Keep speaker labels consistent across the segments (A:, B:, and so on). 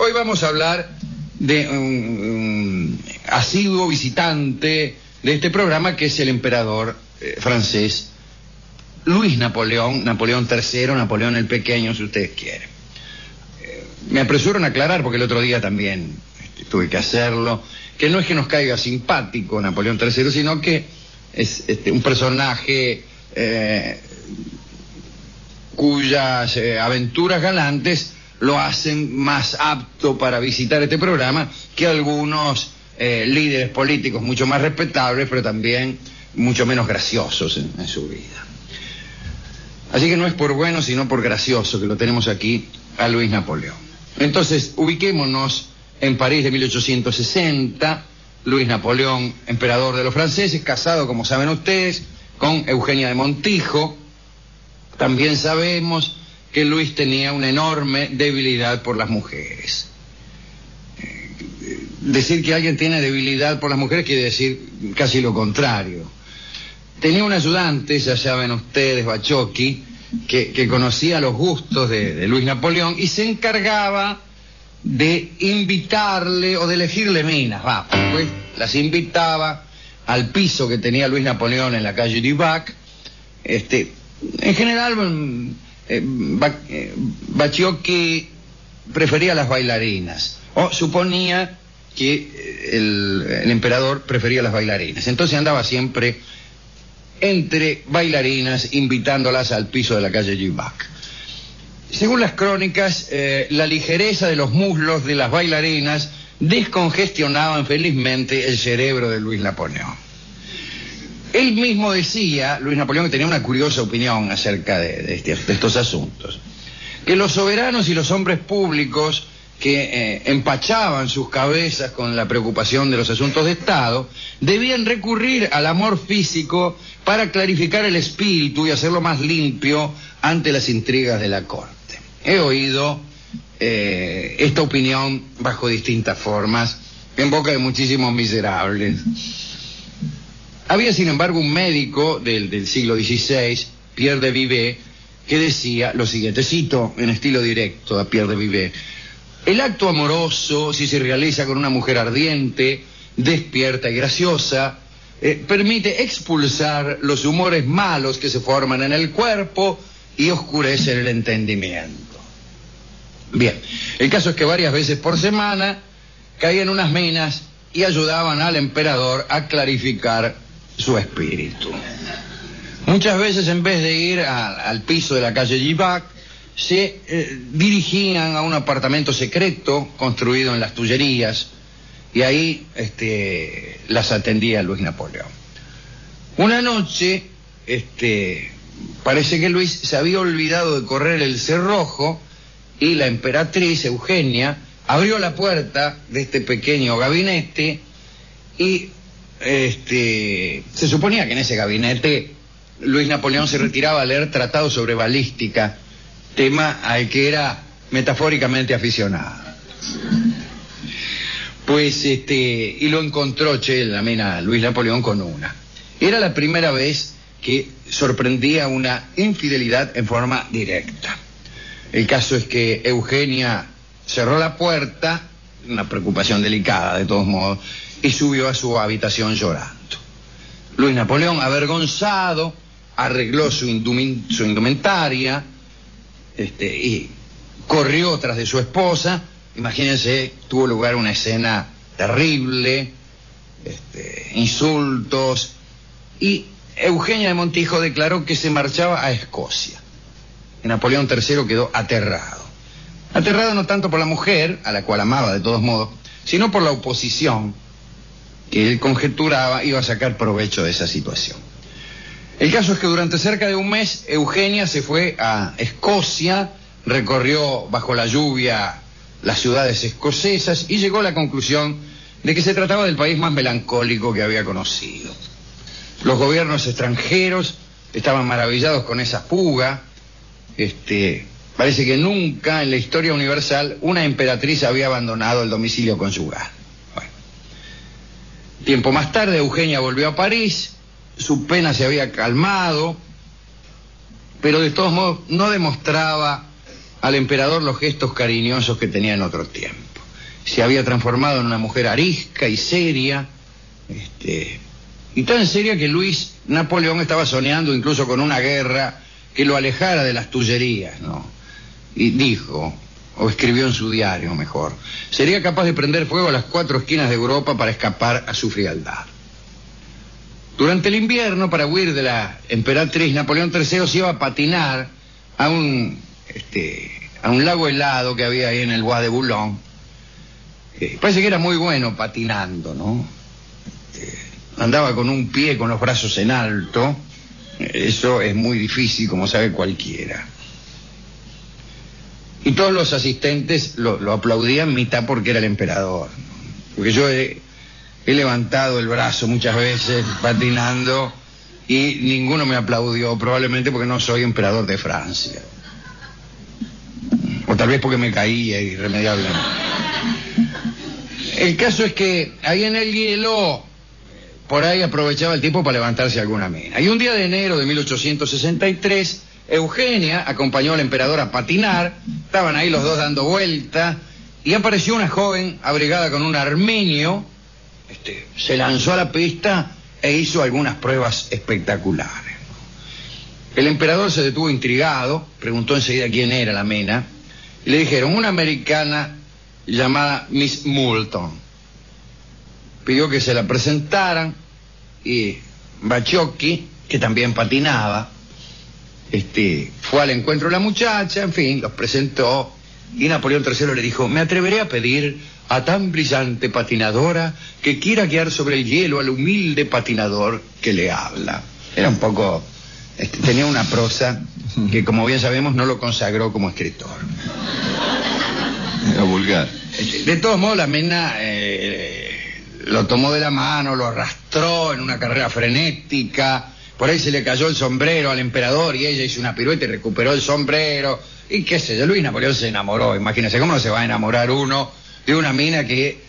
A: Hoy vamos a hablar de un asiduo visitante de este programa, que es el emperador francés Luis Napoleón III, Napoleón el Pequeño, si ustedes quieren. Me apresuro en aclarar, porque el otro día también tuve que hacerlo, que no es que nos caiga simpático Napoleón III, sino que es un personaje cuyas aventuras galantes lo hacen más apto para visitar este programa que algunos líderes políticos mucho más respetables, pero también mucho menos graciosos en su vida. Así que no es por bueno, sino por gracioso que lo tenemos aquí a Luis Napoleón. Entonces, ubiquémonos en París de 1860, Luis Napoleón, emperador de los franceses, casado, como saben ustedes, con Eugenia de Montijo. También sabemos que Luis tenía una enorme debilidad por las mujeres. Decir que alguien tiene debilidad por las mujeres quiere decir casi lo contrario. Tenía un ayudante, ya saben ustedes, Bachoqui, que conocía los gustos de Luis Napoleón y se encargaba de invitarle o de elegirle minas, pues las invitaba al piso que tenía Luis Napoleón en la calle du Bac. En general, Bachoqui prefería las bailarinas, o suponía que el emperador prefería las bailarinas. Entonces andaba siempre entre bailarinas, invitándolas al piso de la calle du Bac. Según las crónicas, la ligereza de los muslos de las bailarinas descongestionaban felizmente el cerebro de Luis Napoleón. Él mismo decía, Luis Napoleón, que tenía una curiosa opinión acerca de estos asuntos, que los soberanos y los hombres públicos que empachaban sus cabezas con la preocupación de los asuntos de Estado debían recurrir al amor físico para clarificar el espíritu y hacerlo más limpio ante las intrigas de la corte. He oído esta opinión bajo distintas formas en boca de muchísimos miserables. Había, sin embargo, un médico del siglo XVI, Pierre de Vivet, que decía lo siguiente, cito en estilo directo a Pierre de Vivet: el acto amoroso, si se realiza con una mujer ardiente, despierta y graciosa, permite expulsar los humores malos que se forman en el cuerpo y oscurecen el entendimiento. Bien, el caso es que varias veces por semana caían unas minas y ayudaban al emperador a clarificar su espíritu. Muchas veces, en vez de ir al piso de la calle du Bac, se dirigían a un apartamento secreto construido en las Tullerías, y ahí las atendía Luis Napoleón. Una noche, parece que Luis se había olvidado de correr el cerrojo, y la emperatriz Eugenia abrió la puerta de este pequeño gabinete, y se suponía que en ese gabinete Luis Napoleón se retiraba a leer tratados sobre balística, tema al que era metafóricamente aficionado. Pues, y lo encontró, Luis Napoleón con una. Era la primera vez que sorprendía una infidelidad en forma directa. El caso es que Eugenia cerró la puerta, una preocupación delicada de todos modos, y subió a su habitación llorando. Luis Napoleón, avergonzado, arregló su indumentaria, y corrió tras de su esposa. Imagínense, tuvo lugar una escena terrible, insultos, y Eugenia de Montijo declaró que se marchaba a Escocia. Y Napoleón III quedó aterrado. Aterrado no tanto por la mujer, a la cual amaba de todos modos, sino por la oposición que él conjeturaba iba a sacar provecho de esa situación. El caso es que durante cerca de un mes Eugenia se fue a Escocia, recorrió bajo la lluvia las ciudades escocesas y llegó a la conclusión de que se trataba del país más melancólico que había conocido. Los gobiernos extranjeros estaban maravillados con esa fuga. Parece que nunca en la historia universal una emperatriz había abandonado el domicilio conyugal. Bueno. Tiempo más tarde Eugenia volvió a París, su pena se había calmado, pero de todos modos no demostraba al emperador los gestos cariñosos que tenía en otro tiempo. se había transformado en una mujer arisca y seria, y tan seria que Luis Napoleón estaba soñando incluso con una guerra que lo alejara de las tullerías, ¿no? Y dijo, o escribió en su diario mejor, sería capaz de prender fuego a las 4 esquinas de Europa para escapar a su frialdad. Durante el invierno, para huir de la emperatriz, Napoleón III se iba a patinar a un lago helado que había ahí en el Bois de Boulogne. Parece que era muy bueno patinando, ¿no? Andaba con un pie con los brazos en alto. Eso es muy difícil, como sabe cualquiera. Y todos los asistentes lo aplaudían mitad porque era el emperador, ¿no? Porque yo he levantado el brazo muchas veces patinando y ninguno me aplaudió, probablemente porque no soy emperador de Francia. O tal vez porque me caía irremediablemente. El caso es que ahí en el hielo, por ahí aprovechaba el tiempo para levantarse alguna mina. Y un día de enero de 1863, Eugenia acompañó al emperador a patinar, estaban ahí los dos dando vuelta, y apareció una joven abrigada con un armenio, se lanzó a la pista e hizo algunas pruebas espectaculares. El emperador se detuvo intrigado, preguntó enseguida quién era la mena, y le dijeron, una americana llamada Miss Moulton. Pidió que se la presentaran, y Baciocchi, que también patinaba, fue al encuentro de la muchacha, en fin, los presentó, y Napoleón III le dijo, me atreveré a pedir a tan brillante patinadora que quiera guiar sobre el hielo al humilde patinador que le habla. Era un poco, tenía una prosa que, como bien sabemos, no lo consagró como escritor.
B: Era vulgar.
A: De todos modos, la mena lo tomó de la mano, lo arrastró en una carrera frenética. Por ahí se le cayó el sombrero al emperador y ella hizo una pirueta y recuperó el sombrero. Y qué sé yo, Luis Napoleón se enamoró. Imagínense, ¿cómo no se va a enamorar uno de una mina que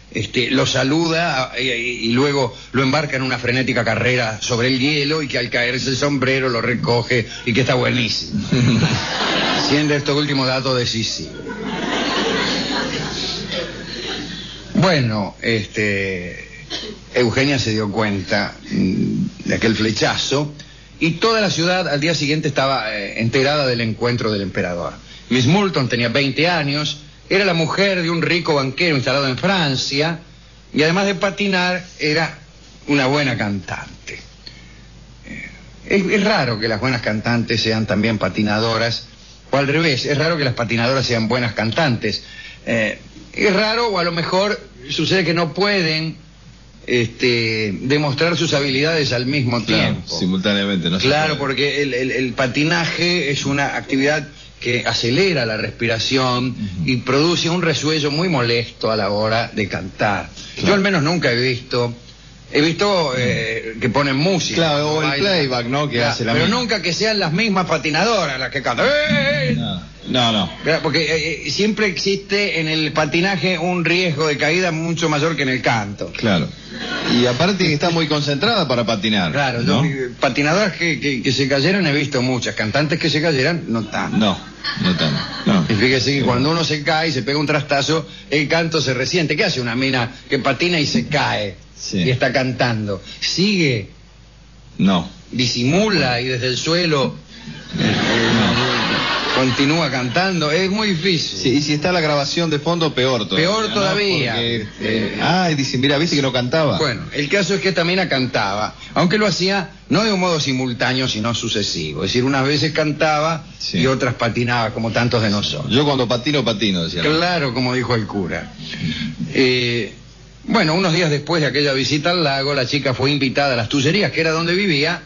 A: lo saluda y luego lo embarca en una frenética carrera sobre el hielo y que al caerse el sombrero lo recoge y que está buenísimo? Siendo estos últimos datos decisivos. Bueno, Eugenia se dio cuenta de aquel flechazo y toda la ciudad al día siguiente estaba enterada del encuentro del emperador. Miss Moulton tenía 20 años, era la mujer de un rico banquero instalado en Francia y además de patinar era una buena cantante. Es raro que las buenas cantantes sean también patinadoras, o al revés, es raro que las patinadoras sean buenas cantantes. Es raro, o a lo mejor sucede que no pueden demostrar sus habilidades al mismo tiempo.
B: Claro, simultáneamente, ¿no?
A: Claro, porque el patinaje es una actividad que acelera la respiración y produce un resuello muy molesto a la hora de cantar. Claro. Yo al menos nunca he visto que ponen música.
B: Claro, o el playback, ¿no? Que hace la
A: pero
B: misma.
A: Nunca que sean las mismas patinadoras las que cantan.
B: No.
A: Porque siempre existe en el patinaje un riesgo de caída mucho mayor que en el canto.
B: Claro. Y aparte que está muy concentrada para patinar.
A: Claro,
B: ¿no?
A: Patinadoras que se cayeran he visto muchas. Cantantes que se cayeran, no tanto.
B: No tanto. No.
A: Y fíjese que cuando uno se cae y se pega un trastazo, el canto se resiente. ¿Qué hace una mina que patina y se cae?
B: Sí.
A: Y está cantando. ¿Sigue?
B: No.
A: ¿Disimula y desde el suelo continúa cantando? Es muy difícil.
B: Sí, y si está la grabación de fondo, peor todavía.
A: Peor todavía.
B: Porque, dice, mira, ¿viste que no cantaba?
A: Bueno, el caso es que esta mina cantaba, aunque lo hacía no de un modo simultáneo, sino sucesivo. Es decir, unas veces cantaba y otras patinaba, como tantos de nosotros.
B: Yo cuando patino, decía.
A: Claro, como dijo el cura. Bueno, unos días después de aquella visita al lago, la chica fue invitada a las Tullerías, que era donde vivía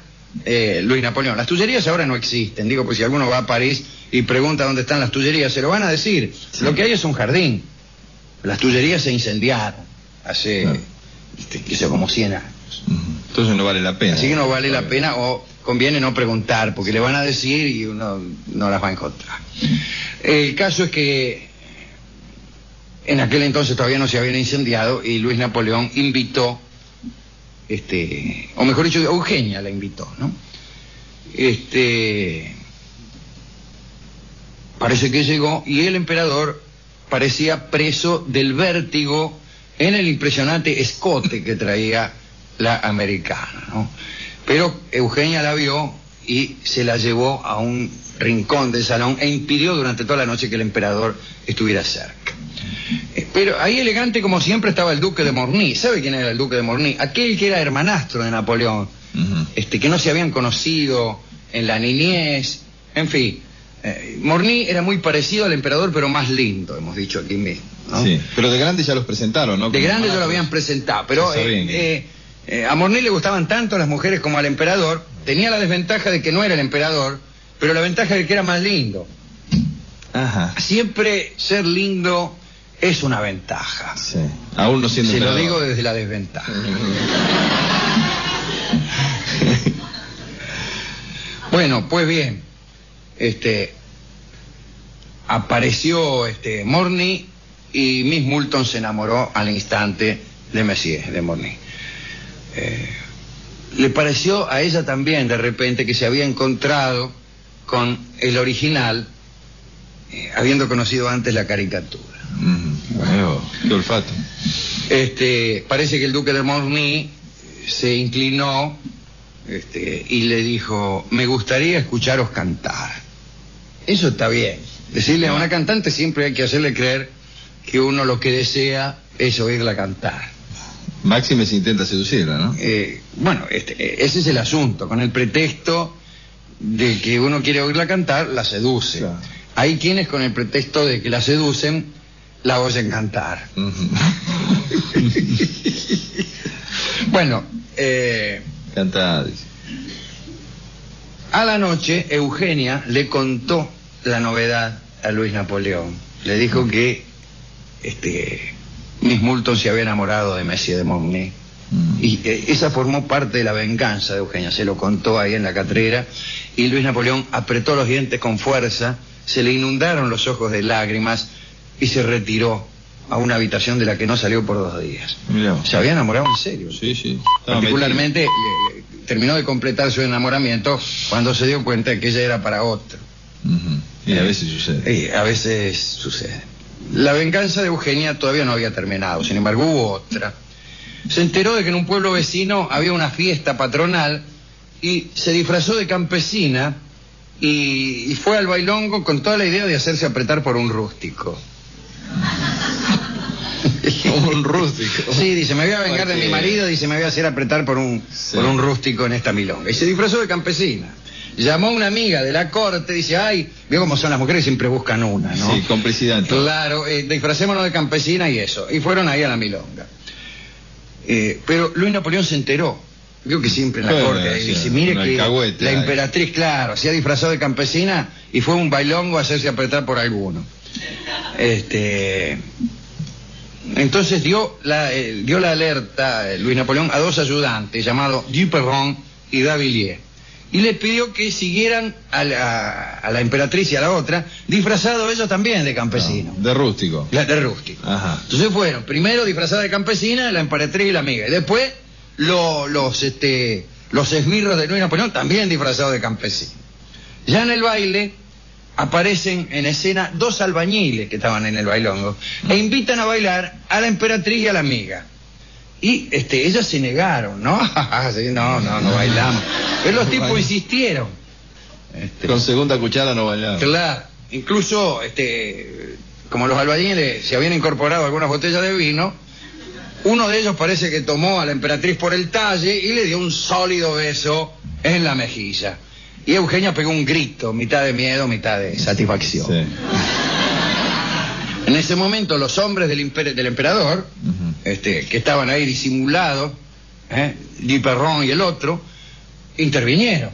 A: Luis Napoleón. Las Tullerías ahora no existen, digo, pues si alguno va a París y pregunta dónde están las Tullerías, se lo van a decir. Sí. Lo que hay es un jardín. Las Tullerías se incendiaron hace, como 100 años.
B: Entonces no vale la pena.
A: Así que no vale la pena, o conviene no preguntar, porque le van a decir y uno no las va a encontrar. El caso es que en aquel entonces todavía no se habían incendiado y Luis Napoleón invitó, o mejor dicho, Eugenia la invitó, ¿no? Parece que llegó y el emperador parecía preso del vértigo en el impresionante escote que traía la americana, ¿no? Pero Eugenia la vio y se la llevó a un rincón del salón e impidió durante toda la noche que el emperador estuviera cerca. Pero ahí elegante como siempre estaba el duque de Morny. ¿Sabe quién era el duque de Morny? Aquel que era hermanastro de Napoleón, que no se habían conocido en la niñez, en fin. Morny era muy parecido al emperador, pero más lindo, hemos dicho aquí mismo, ¿no?
B: Sí, pero de grande ya los presentaron, ¿no?
A: De grande ya lo habían presentado, pero a Morny le gustaban tanto las mujeres como al emperador. Tenía la desventaja de que no era el emperador, pero la ventaja de que era más lindo.
B: Ajá.
A: Siempre ser lindo es una ventaja.
B: Sí. Aún no siendo
A: Se lo
B: emperador.
A: digo desde la desventaja. Bueno, pues bien, apareció Morny y Miss Moulton se enamoró al instante de Messier, de Morny. Le pareció a ella también de repente que se había encontrado con el original, habiendo conocido antes la caricatura.
B: Bueno, qué olfato.
A: Parece que el duque de Morny se inclinó y le dijo: me gustaría escucharos cantar. Eso está bien. Decirle a una cantante siempre hay que hacerle creer que uno lo que desea es oírla cantar.
B: Máxime se intenta seducirla, ¿no?
A: Bueno, ese es el asunto. Con el pretexto de que uno quiere oírla cantar, la seduce.
B: Claro.
A: Hay quienes con el pretexto de que la seducen, la oyen cantar. Bueno,
B: Cantada, dice.
A: a la noche Eugenia le contó la novedad a Luis Napoleón. Le dijo que Miss Moulton se había enamorado de Messier de Morny. Y esa formó parte de la venganza de Eugenia. Se lo contó ahí en la catrera y Luis Napoleón apretó los dientes con fuerza, se le inundaron los ojos de lágrimas y se retiró a una habitación de la que no salió por 2 días.
B: Mirá.
A: Se había enamorado en serio.
B: Sí, sí.
A: Particularmente terminó de completar su enamoramiento cuando se dio cuenta de que ella era para otro.
B: Y a veces sucede.
A: A veces sucede. La venganza de Eugenia todavía no había terminado, sin embargo hubo otra. Se enteró de que en un pueblo vecino había una fiesta patronal y se disfrazó de campesina y fue al bailongo con toda la idea de hacerse apretar por un rústico.
B: Un rústico.
A: Sí, dice, me voy a vengar de mi marido, dice, me voy a hacer apretar por un rústico en esta milonga. Y se disfrazó de campesina. Llamó a una amiga de la corte, dice, ay, veo cómo son las mujeres, siempre buscan una, ¿no?
B: Sí, complicidad.
A: Claro, disfracémonos de campesina y eso. Y fueron ahí a la milonga. Pero Luis Napoleón se enteró. Vio que siempre en la corte dice, mire que la emperatriz, claro, se ha disfrazado de campesina y fue a un bailongo a hacerse apretar por alguno. Entonces dio la alerta Luis Napoleón a 2 ayudantes llamados Duperron y Davilliers y le pidió que siguieran a la emperatriz y a la otra disfrazados ellos también de campesinos.
B: No, de rústico.
A: De rústico.
B: Ajá.
A: Entonces fueron primero disfrazadas de campesina la emperatriz y la amiga y después los esbirros de Luis Napoleón también disfrazados de campesinos. Ya en el baile aparecen en escena 2 albañiles que estaban en el bailongo e invitan a bailar a la emperatriz y a la amiga. Y ellas se negaron, ¿no? no bailamos. Pero los tipos insistieron.
B: Con segunda cuchara no bailamos.
A: Claro, incluso como los albañiles se habían incorporado algunas botellas de vino, uno de ellos parece que tomó a la emperatriz por el talle y le dio un sólido beso en la mejilla. Y Eugenia pegó un grito, mitad de miedo, mitad de satisfacción.
B: Sí.
A: En ese momento los hombres del emperador, que estaban ahí disimulados, Duperron y el otro, intervinieron.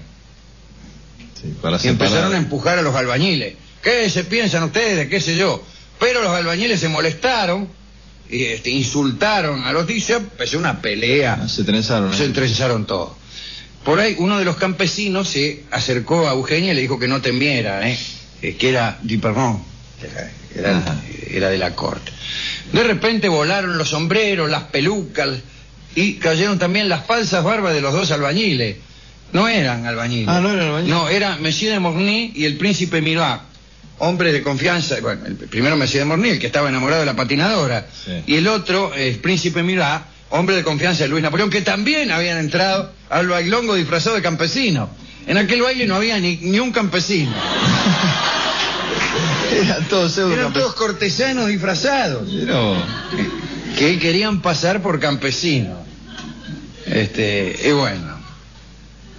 B: Sí, para
A: y empezaron a empujar a los albañiles. ¿Qué se piensan ustedes? ¿Qué sé yo? Pero los albañiles se molestaron, insultaron a los dices, empezó una pelea.
B: Se trenzaron.
A: Se trenzaron todos. Por ahí uno de los campesinos se acercó a Eugenia y le dijo que no temiera, que era Duperron, era de la corte. De repente volaron los sombreros, las pelucas y cayeron también las falsas barbas de los 2 albañiles. No eran albañiles.
B: Ah, no eran albañiles.
A: No, era Messier de Morny y el príncipe Murat. hombres de confianza. Bueno, el primero Monsieur de Morny, el que estaba enamorado de la patinadora.
B: Sí.
A: Y el otro es Príncipe Murat, hombre de confianza de Luis Napoleón, que también habían entrado al bailongo disfrazado de campesino. En aquel baile no había ni un campesino.
B: Eran
A: Todos cortesanos disfrazados.
B: Pero...
A: que querían pasar por campesinos. Y bueno,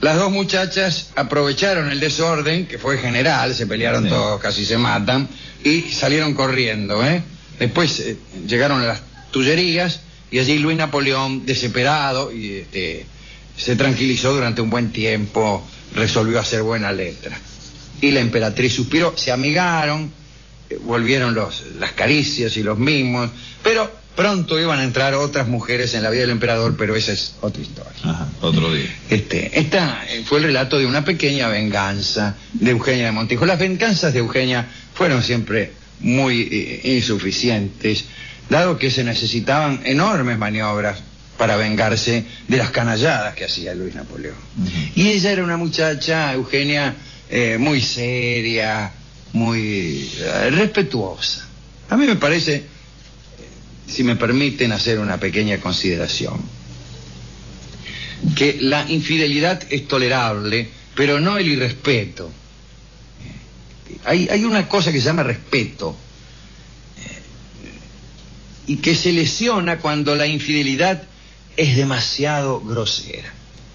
A: las dos muchachas aprovecharon el desorden, que fue general, se pelearon
B: Sí.
A: todos, casi se matan, y salieron corriendo, ¿eh? Después llegaron a las Tullerías, y allí Luis Napoleón, desesperado, y se tranquilizó durante un buen tiempo, resolvió hacer buena letra. Y la emperatriz suspiró, se amigaron, volvieron las caricias y los mimos, pero pronto iban a entrar otras mujeres en la vida del emperador, pero esa es otra historia.
B: Ajá, otro día.
A: Esta fue el relato de una pequeña venganza de Eugenia de Montijo. Las venganzas de Eugenia fueron siempre muy insuficientes, dado que se necesitaban enormes maniobras para vengarse de las canalladas que hacía Luis Napoleón. Y ella era una muchacha, Eugenia, muy seria, muy respetuosa. A mí me parece, si me permiten hacer una pequeña consideración, que la infidelidad es tolerable, pero no el irrespeto. Hay una cosa que se llama respeto, y que se lesiona cuando la infidelidad es demasiado grosera.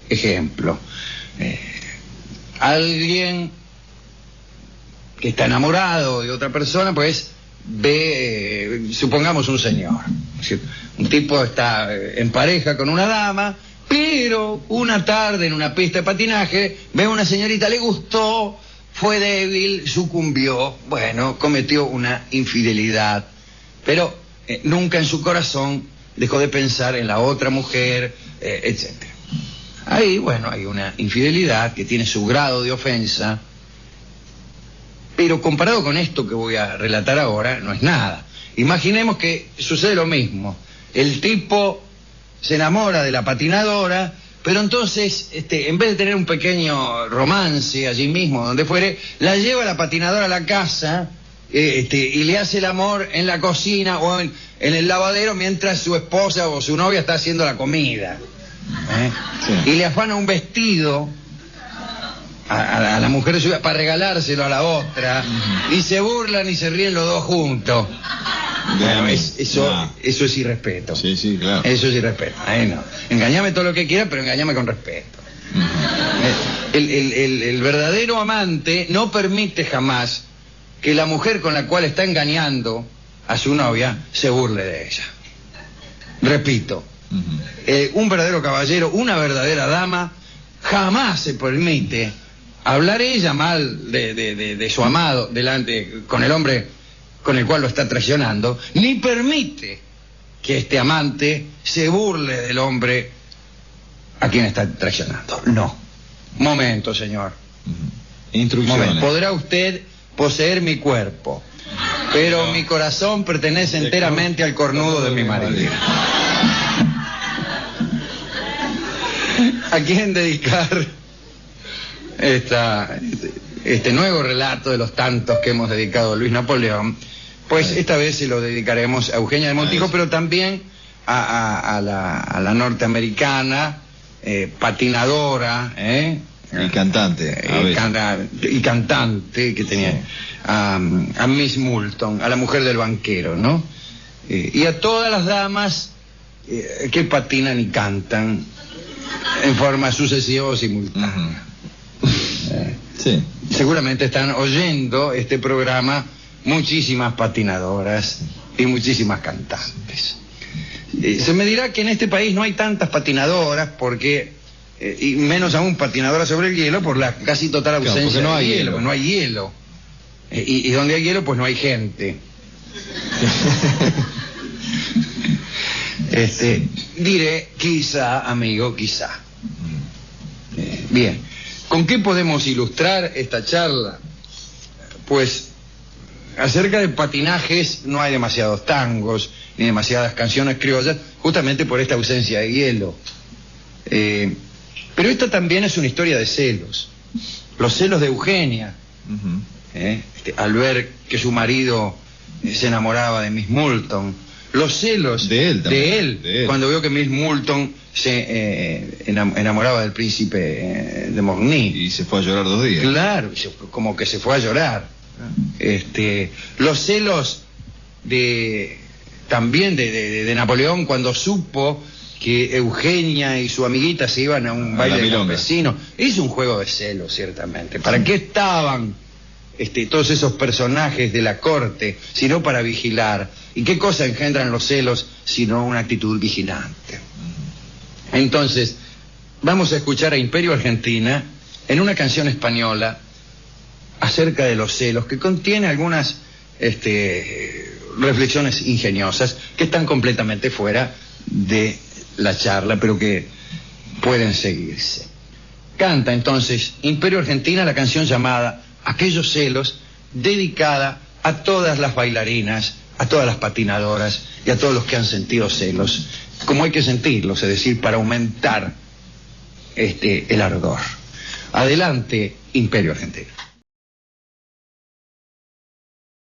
A: Ejemplo, alguien que está enamorado de otra persona, pues ve, supongamos un señor, un tipo está en pareja con una dama, pero una tarde en una pista de patinaje ve a una señorita, le gustó, fue débil, sucumbió, bueno, cometió una infidelidad, pero nunca en su corazón dejó de pensar en la otra mujer, etc. Ahí, bueno, hay una infidelidad que tiene su grado de ofensa, pero comparado con esto que voy a relatar ahora, no es nada. Imaginemos que sucede lo mismo. El tipo se enamora de la patinadora, pero entonces, en vez de tener un pequeño romance allí mismo, donde fuere, la lleva a la patinadora a la casa, y le hace el amor en la cocina o en el lavadero mientras su esposa o su novia está haciendo la comida. Sí. Y le afana un vestido a la mujer suya para regalárselo a la otra, y se burlan y se ríen los dos juntos. Bueno, eso es irrespeto.
B: Sí, sí, claro.
A: Eso es irrespeto. No. Engañame todo lo que quieras, pero engañame con respeto. El verdadero amante no permite jamás que la mujer con la cual está engañando a su novia se burle de ella. Repito, un verdadero caballero, una verdadera dama, jamás se permite hablar ella mal de su amado delante con el hombre con el cual lo está traicionando, ni permite que este amante se burle del hombre a quien está traicionando. No. Momento, señor.
B: Instrucciones.
A: Momento. Podrá usted poseer mi cuerpo, pero mi corazón pertenece enteramente al cornudo de mi marido. ¿A quién dedicar este nuevo relato de los tantos que hemos dedicado a Luis Napoleón? Pues esta vez se lo dedicaremos a Eugenia de Montijo, pero también a la norteamericana, patinadora,
B: y cantante.
A: Y cantante que tenía, a Miss Moulton, a la mujer del banquero, ¿no? Y a todas las damas que patinan y cantan en forma sucesiva o simultánea.
B: Sí.
A: Seguramente están oyendo este programa muchísimas patinadoras y muchísimas cantantes. Se me dirá que en este país no hay tantas patinadoras porque, y menos aún patinadoras sobre el hielo, por la casi total ausencia
B: no hay
A: de
B: hielo.
A: No hay hielo. Y donde hay hielo, pues no hay gente. Diré, quizá, amigo, quizá. Bien, ¿con qué podemos ilustrar esta charla? Pues acerca de patinajes no hay demasiados tangos ni demasiadas canciones criollas, justamente por esta ausencia de hielo. Pero esta también es una historia de celos. Los celos de Eugenia. al ver que su marido se enamoraba de Miss Moulton, los celos
B: de él,
A: de él, cuando vio que Miss Moulton se enamoraba del príncipe de Morny.
B: Y se fue a llorar 2 días.
A: Claro, como que se fue a llorar. Los celos también de Napoleón cuando supo que Eugenia y su amiguita se iban a un baile de campesino. Es un juego de celos, ciertamente. ¿Para qué estaban todos esos personajes de la corte, sino para vigilar? ¿Y qué cosa engendran los celos sino una actitud vigilante? Entonces, vamos a escuchar a Imperio Argentina en una canción española acerca de los celos, que contiene algunas reflexiones ingeniosas que están completamente fuera de la charla, pero que pueden seguirse. Canta entonces Imperio Argentina la canción llamada Aquellos celos, dedicada a todas las bailarinas, a todas las patinadoras y a todos los que han sentido celos, como hay que sentirlos, es decir, para aumentar el ardor. Adelante, Imperio Argentina.